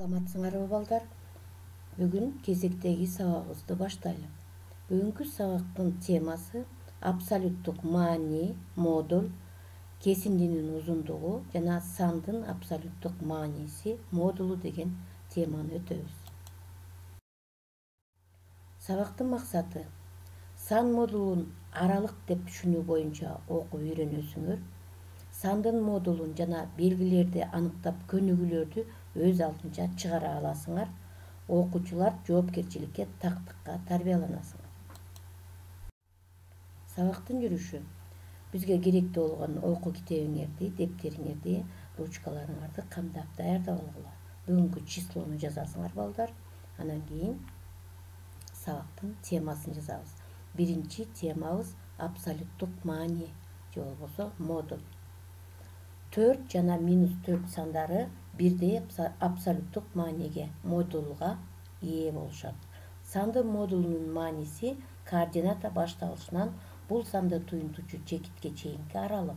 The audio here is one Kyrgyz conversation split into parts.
Саламатсыңарбы балдар? Бүгүн кезектеги сабагыбызды баштайлы. Бүгүнкү сабактын темасы абсолюттук маани, модуль, кесиндинин узундугу жана сандын абсолюттук мааниси, модулу деген теманы өтөбүз. Сабактын максаты сан модулун аралык деп түшүнүү боюнча окуп үйрөнөсүңөр. Сандын модулун жана белгилерди аныктап көнүгүүлөрдү өз алдынча чыгара аласыңар. Окуучулар жоопкерчиликке, тактыкка тарбияланасыңар. Сабактын жүрүшү. Бизге керектүү болгон окуу китебиңерди, дептериңерди, ручкаларыңарды камдап даярдап алгыла. Бүгүнкү числону жазасыңар балдар. Анан кийин сабактын темасын жазабыз. Биринчи темабыз абсолюттук маани же болбосо модуль. 4 жана -4 сандары бирдей абсолюттук мааниге, модулга ээ болушат. Сандын модулунун мааниси координата башталышынан бул санды туюнтуучу чекитке чейинки аралык.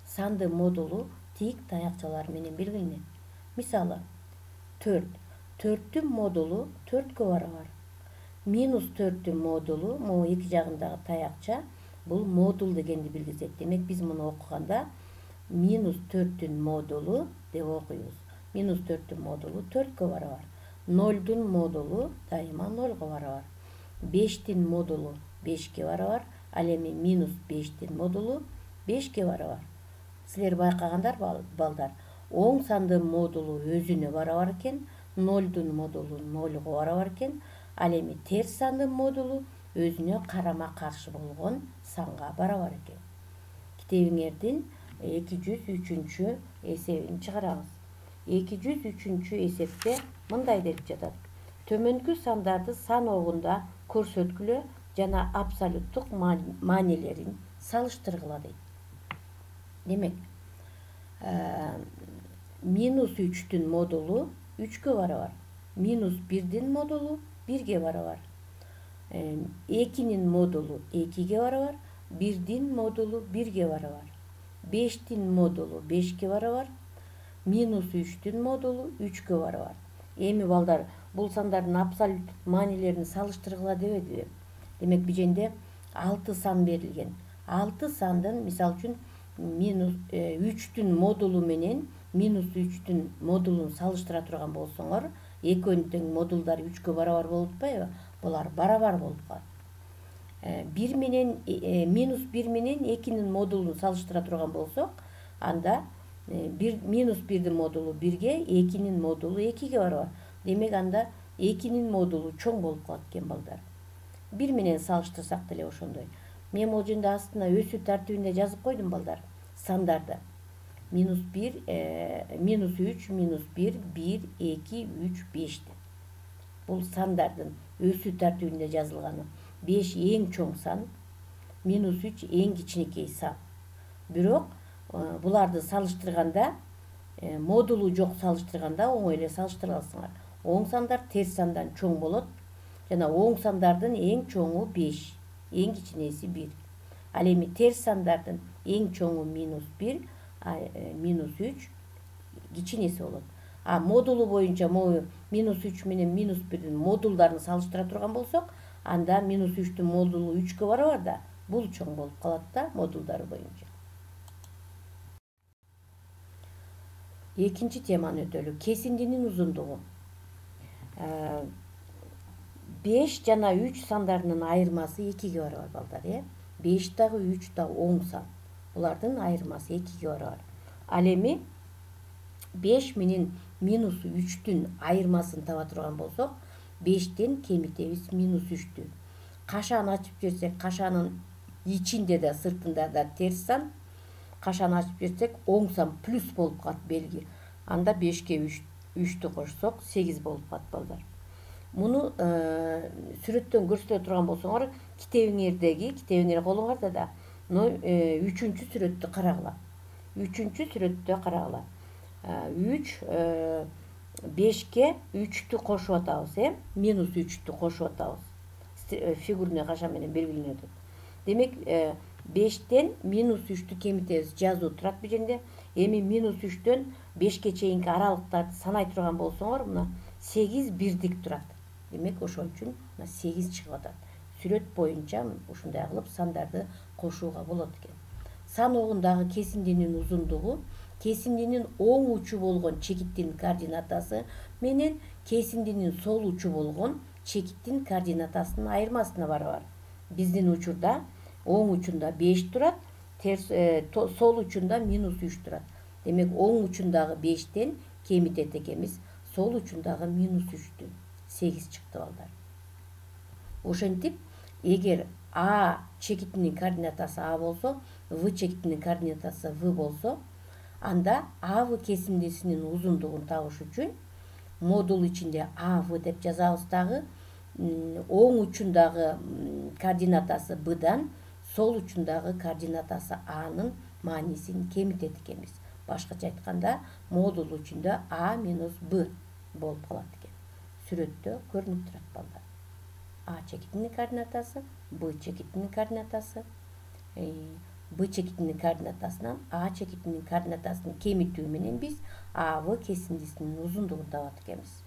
Сандын модулу тик таякчалар менен белгиленет. Мисалы, 4. 4-түн модулу 4кө барабар. -4-түн модулу, могу эки жагындагы таякча, бул модул дегенди билгизет. Демек биз муну окуганда -4-түн модулу деп окуйбуз. -4-түн модулу 4кө барабар. 0-дун модулу дайыма 0го барабар. 5-тин модулу 5ке барабар. Ал эми -5-тин модулу 5ке барабар. Силер байкагандар балдар, оң сандын модулу өзүнө барабар экен, 0-дун модулу 0го барабар экен. Ал эми терс сандын модулу өзүнө карама каршы болгон санга барабар экен. Китебиңердин 203 эсебин чыгарабыз. 203 эсепте мындай деп жатат. Төмөнкү сандарды сан обунда көрсөткүлө жана абсолюттук маанилерин салыштыргыла дейт. Демек, -3-түн модулу 3кө барабар. -1-дин модулу 1ге барабар. 2-нин модулу 2ге барабар. 1-дин модулу 1ге барабар. 5-тин модулу 5ке барабар. -3-түн модулу 3кө барабар. Эми балдар, бул сандардын абсолюттук маанилерин салыштыргыла дебедиби? Демек биженде 6 сан берилген. 6 сандын, мисалы үчүн, -3-түн модулу менен -3-түн модулун салыштыра турган болсоңор, экөөнүн тең модулдары 3кө барабар болуп атпайбы? Булар барабар болуп калат. -1 менен -2-нин модулун салыштыра турган болсок, анда -1-дин модулу 1ге, 2-нин модулу 2ге барабар. Демек анда 2-нин модулу чоң болуп калат экен балдар. 1 менен салыштырсак деле ошондой. Мен бул жерде астына өсүү тартибинде жазып койдум балдар. Сандарды. -1, -3, -1, 1, 2, 3, 5. Бул сандардын өсүү тартибинде жазылганы. 5 эң чоң сан, -3 эң кичинекей сан. Бирок буларды салыштырганда, модулу жок салыштырганда оңой эле салыштыра аласыңар. Оң сандар терс сандан чоң болот жана оң сандардын эң чоңу 5, эң кичинеси 1. Ал эми терс сандардын эң чоңу -1, -3 кичинеси болот. Модулу боюнча могу -3 менен -1-дин модулдарын салыштыра турган болсок, анда -3-түн модулу 3кө барабар да, бул чоң болуп калат да модулдары боюнча. Экинчи теманы өтөлү. Кесиндинин узундугу. 5 жана 3 сандарынын айырмасы 2ге барабар балдар, 5 дагы 3 дагы оң сан. Булардын айырмасы 2ге барабар. Ал эми 5 менен -3-түн айырмасын таба турган болсок, 5тен кемитебиз -3-тү. Кашаны ачып жиберсек, кашанын ичинде да, сыртында да терс сан. Кашаны ачып жиберсек, оң сан плюс болуп калат белги. Анда 5ке 3-тү кошсок, 8 болуп калат балдар. Муну сүрөттөн көрсөтө турган болсоңор, китебиңер колуңарда да 3-чү сүрөттү карагыла. 3-чү сүрөттө карагыла. 3 5ке 3-тү кошуп атабыз, -3-тү кошуп атабыз. Фигурный каша менен белгиленет. Демек 5тен -3-тү кемитебиз, жазуу турат биженде. Эми минус 3'төн 5ке чейинки аралыктарды санай турган болсоңор мына 8 бирдик турат. Демек ошол үчүн мына 8 чыгып атат. Сүрөт боюнча ушундай кылып сандарды кошууга болот экен. Сан огундагы кесиндинин узундугу кесиндинин оң учу болгон чекиттин координатасы менен кесиндинин сол учу болгон чекиттин координатасынын айырмасына барабар. Биздин учурда оң учунда 5 турат, сол учунда минус 3 турат. Демек оң учундагы 5'тен кемитет экенбиз, сол учундагы минус 3'тү 8 чыкты балдар. Ошентип, эгер А чекитинин координатасы А болсо, В чекитинин координатасы В болсо, анда АВ кесиндисинин узундугун табыш үчүн модул ичинде АВ деп жазабыз дагы, оң учундагы координатасы Б'дан сол учундагы координатасы A'нын маанисин кемитет экенбиз. Башкача айтканда, модул үчүндө А минус Б болуп калат экен. Сүрөттө көрүнүп турат балдар. А чекитинин координатасы, Б чекитинин координатасы, Б чекитинин координатасынан А чекитинин координатасын кемитүү менен биз АВ кесиндисинин узундугун табат экенбиз.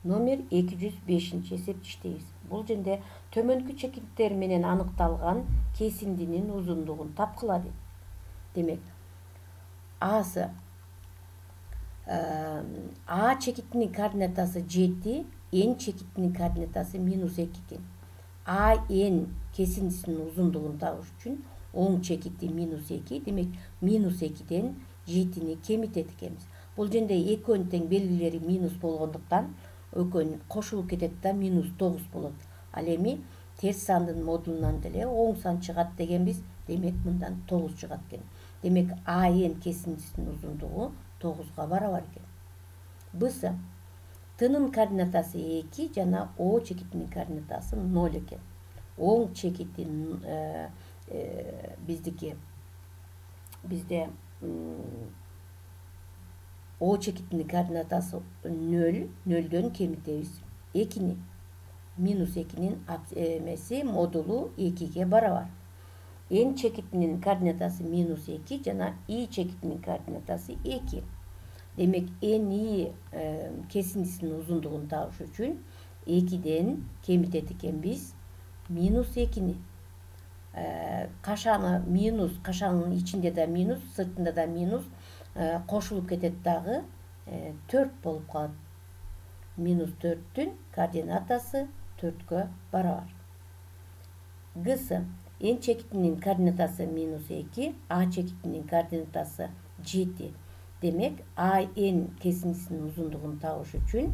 Номер 205 эсепти иштейбиз. Бул жерде төмөнкү чекиттер менен аныкталган кесиндинин узундугун тапкыла дейт. Демек, A'сы А чекитинин координатасы 7, N чекитинин координатасы минус 2 экен. А N кесиндисинин узундугун табыш үчүн оң чекити минус 2, демек минус 2'ден 7'ни кемитет экенбиз. Бул жерде экөөнүн тең белгилери минус болгондуктан экөөнү кошулуп кетет да минус 9 болот. Ал эми терс сандын модулунан деле оң сан чыгат дегенбиз, демек мындан 9 чыгат экен. Демек АН кесиндисинин узундугу 9га барабар экен. Б'сы T'нын координатасы 2 жана О чекитинин координатасы 0 экен. Оң чекити бизде О чекитинин координатасы 0, 0'дөн кемитебиз 2'ни. Минус 2'нин эмеси модулу 2ге барабар. N чекитинин координатасы минус 2 жана I чекитинин координатасы 2. Демек NI кесиндисинин узундугун табыш үчүн 2'ден кемитет экенбиз минус 2'ни. Кашаны минус, кашанын ичинде да минус, сыртында да минус кошулуп кетет дагы 4 болуп калат. Минус 4'түн координатасы 4гө барабар. Г'сы N чекитинин координатасы минус 2, А чекитинин координатасы 7. Демек AN кесиндисинин узундугун табыш үчүн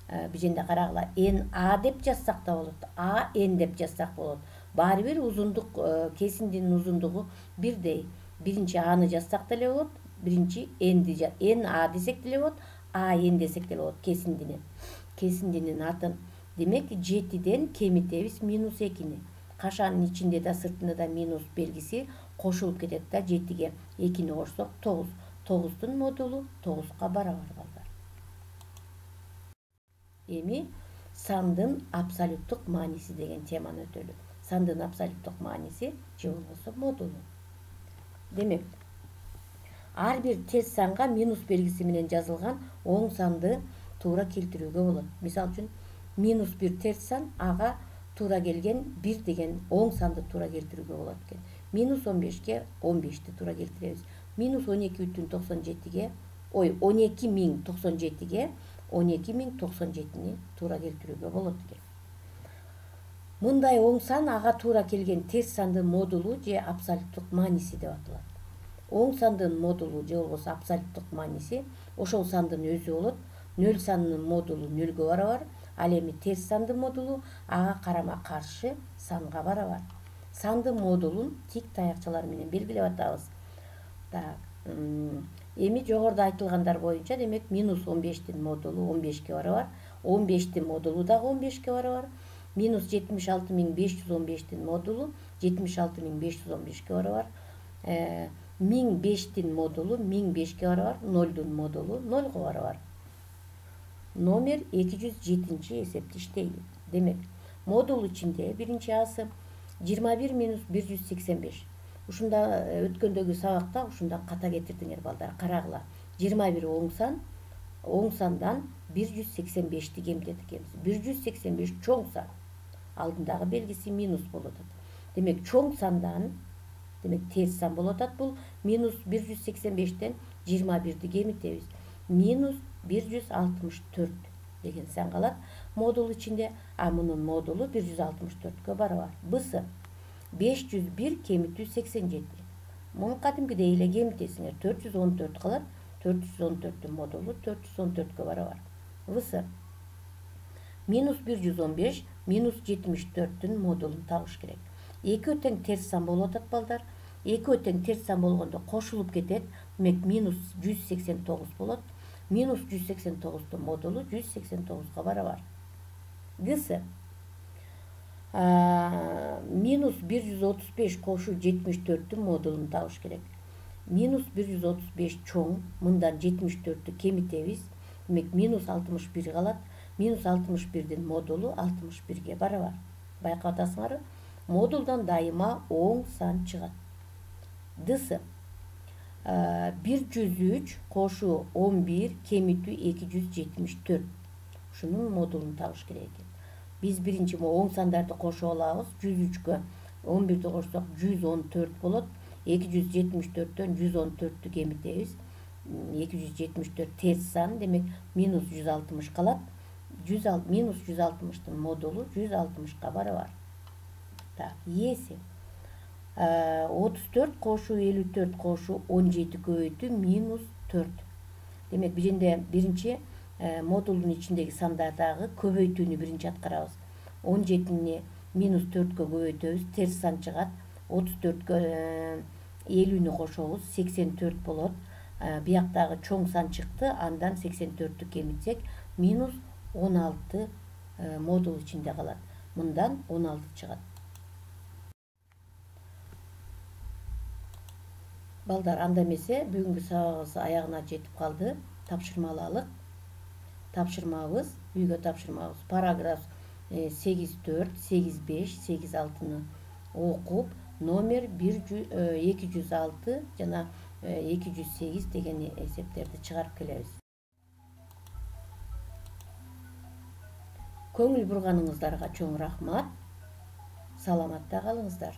бул жерде карагыла, NA деп жазсак да болот, AN деп жазсак болот. Баары бир узундук кесиндинин узундугу бирдей. Биринчи A'ны жазсак деле болот, биринчи NA десек деле болот, AN десек деле болот кесиндинин атын. Демек 7'ден кемитебиз минус 2'ни. Кашанын ичинде да сыртында да минус белгиси кошулуп кетет да 7'ге 2'ни кошсок 9. 9'дун модулу 9га барабар балдар. Эми сандын абсолюттук мааниси деген теманы өтөлү. Сандын абсолюттук мааниси же болбосо модулу. Демек, ар бир терс санга минус белгиси менен жазылган оң санды туура келтирүүгө болот. Мисалы үчүн минус 1 терс сан, ага туура келген 1 деген оң санды туура келтирүүгө болот экен. Минус 15ке 15'ти туура келтиребиз. Минус 12,97'ге, 12.097'ге 12.097'ни туура келтирүүгө болот экен. Мындай оң сан ага туура келген терс сандын модулу же абсолюттук мааниси деп аталат. Оң сандын модулу же болбосо абсолюттук мааниси ошол сандын өзү болот. 0 санынын модулу 0гө барабар, ал эми терс сандын модулу ага карама каршы санга барабар. Сандын модулун тик таякчалар менен белгилеп атабыз. Эми жогоруда айтылгандар боюнча, демек минус 15'тин модулу 15ге барабар, 15'тин модулу дагы 15ге барабар, минус 76.515'тин модулу 76.515'ге барабар, 1005'тин модулу 1005'ге барабар, 0'дун модулу 0го барабар. Номер 207 эсепти иштейли. Демек, модул ичинде биринчи A'сы 21 минус 185. Ушунда өткөндөгү сабакта ушундан ката кетирдиңер балдар. Карагыла. 21 оң сандан 185'ti кемтедик экенбиз. 185 чоң сан. Алдындагы белгиси минус болуп атат. Демек чоң сандан, демек терс сан болуп атат бул. Минус 185'тен 21'ди кемитебиз. Минус 164 деген сан калат модул ичинде. А мунун модулу 164кө барабар. Бысы 501 кемитүү 87. Муну кадимкидей эле кемитесиңер. 414 калат. 414'түн модулу 414кө барабар. Высы минус 115 минус 74'түн модулун табыш керек. Экөө тең терс сан болуп атат балдар. Экөө тең терс сан болгондо кошулуп кетет. Демек минус 189 болот. Минус 189'тун модулу 189га барабар. Гысы минус 135 кошу 74'түн модулун табыш керек. Минус 135 чоң, мындан 74'тү кемитебиз. Демек минус 61 калат. Минус 61'дин модулу 61ге барабар. Байкап атасыңарбы? Модулдан дайыма оң сан чыгат. Дысы 103 кошу 11 кемитүү 274. Ушунун модулун табыш керек экен. Биз биринчи оң сандарды кошуп алабыз. 103кө 11'ди кошсок 114 болот. 274'төн 114'тү кемитебиз. 274 терс сан, демек минус 160 калат. Минус 160'тын модулу 160га барабар. Так, эси 34 кошу 54 кошу 17 көбөйтүү минус 4. Демек биринчи модулдун ичиндеги сандардагы көбөйтүүнү биринчи аткарабыз. 17-ни минус 4кө көбөйтөбүз, терс сан чыгат. 34кө 50'нү кошобуз, 84 болот. Бияктагы чоң сан чыкты, андан 84'тү кемитсек минус 16 модул ичинде калат. Мындан 16 чыгат. Балдар, анда эмесе бүгүнкү сабагыбыз аягына жетип калды. Тапшырмалык. Тапшырмабыз, үйгө тапшырмабыз. Параграф 8.4, 8.5, 8.6-ны окуп, номер 206 жана 208 деген эсептерди чыгарып келебиз. Көңүл бурганыңыздарга чоң рахмат. Саламатта калыңыздар.